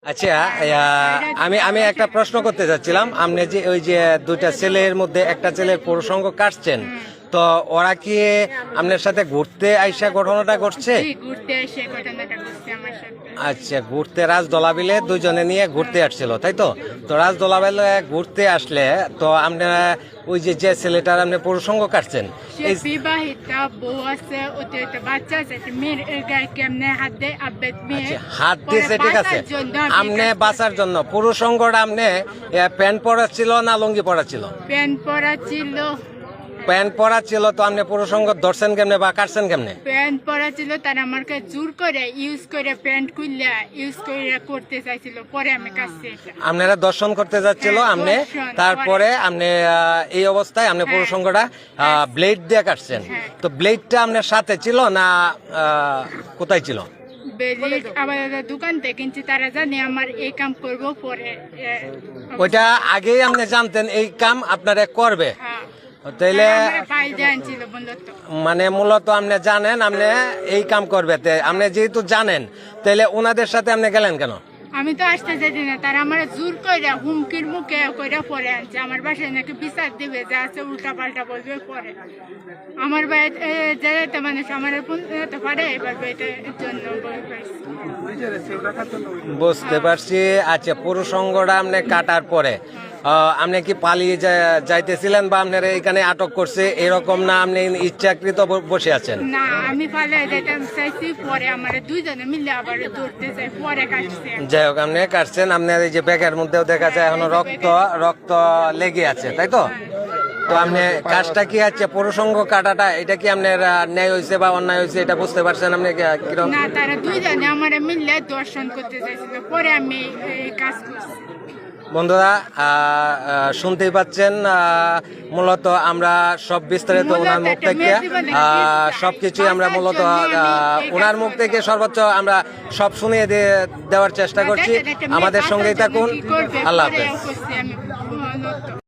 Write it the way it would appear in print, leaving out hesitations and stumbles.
আচ্ছা, আমি আমি একটা প্রশ্ন করতে চাচ্ছিলাম। আপনি যে ওই যে দুইটা ছেলের মধ্যে একটা ছেলের প্রসঙ্গ কাটছেন, তো ওরা কি আপনার সাথে ঘুরতে আইসা ঘটনাটা ঘটছে? ঘুরতে এসে ঘটনাটা ঘটছে আমার সাথে। আচ্ছা, ঘুরতে রাজ দোলাবিলে দুইজনে নিয়ে ঘুরতে আসছিল, তাই তো? তো রাজ দোলাবিলে ঘুরতে আসলে তো আপনারা ওই যে যে ছেলেটার আপনি প্রসঙ্গ কাটছেন, সে বিবাহিতা বউ আছে, ওতে একটা বাচ্চা আছে, একটা মেয়ের গায়ে কেমনে হাত দেয় আবেদ মেয়ে। আচ্ছা, হাত দিয়েছে, ঠিক আছে। আপনি বাঁচার জন্য প্রসঙ্গটা আপনি প্যান্ট পরা ছিল না লুঙ্গি পরা ছিল? প্যান্ট পরা ছিল। প্যান্ট পরা ছিল, তো আপনি প্রসঙ্গ ধরছেন কেমনে বা কাটছেন কেমনে? প্যান্ট পরা ছিল, তার আমাকে জোর করে ইউজ করে প্যান্ট খুললে ইউজ করে করতে চাইছিল, পরে আমি কাছে আপনারা দর্শন করতে যাচ্ছিল আপনি, তারপরে আপনি এই অবস্থায় আপনি প্রসঙ্গটা ব্লেড দিয়ে কাটছেন। তো ব্লেডটা আপনার সাথে ছিল না কোথায় ছিল? আবার দোকান থেকে কিনছি, তারা জানে আমার এই কাম করবো পরে। ওইটা আগেই আপনি জানতেন এই কাম আপনারা করবে? তাইলে মানে মূলত আপনি জানেন আপনি এই কাম করবে, আপনি যেহেতু জানেন তাইলে ওনাদের সাথে আপনি গেলেন কেন? আমি তো আসতে চাইছি না, তারা আমার জোর করে হুমকির মুখে করে পরে আনছে। আমার বাসায় নাকি বিচার দিবে, যা আছে উল্টা পাল্টা বলবে পরে। আমার বাড়িতে যাইতে মানুষ আমার পারে, এবার এটার জন্য বুঝতে পারছি। আচ্ছা, প্রসঙ্গটা আপনি কাটার পরে আপনি কি পালিয়ে যাইতেছিলেন বা আপনার এখানে আটক করছে এরকম না, আপনি ইচ্ছাকৃত বসে আছেন? না, আমি পালিয়ে যেতে চাইছি, পরে আমার দুইজনে মিলে আবার ধরতে চাই, পরে কাটছে। যাই হোক, আপনি কাটছেন। আপনার এই যে ব্যাগের মধ্যেও দেখা যায় এখনো রক্ত রক্ত লেগে আছে, তাই তো? তো আপনি কাজটা কি আছে প্রসঙ্গ কাটাটা, এটা কি আপনার ন্যায় হয়েছে বা অন্যায় হয়েছে এটা বুঝতে পারছেন আপনি কিরকম? না, তারা দুইজনে আমার মিললে দর্শন করতে চাইছিল, পরে আমি এই কাজ করছি। বন্ধুরা শুনতেই পাচ্ছেন, মূলত আমরা সব বিস্তারিত ওনার মুখ থেকে সবকিছুই আমরা মূলত ওনার মুখ থেকে সর্বোচ্চ আমরা সব শুনিয়ে দেওয়ার চেষ্টা করছি। আমাদের সঙ্গেই থাকুন। আল্লাহ হাফেজ।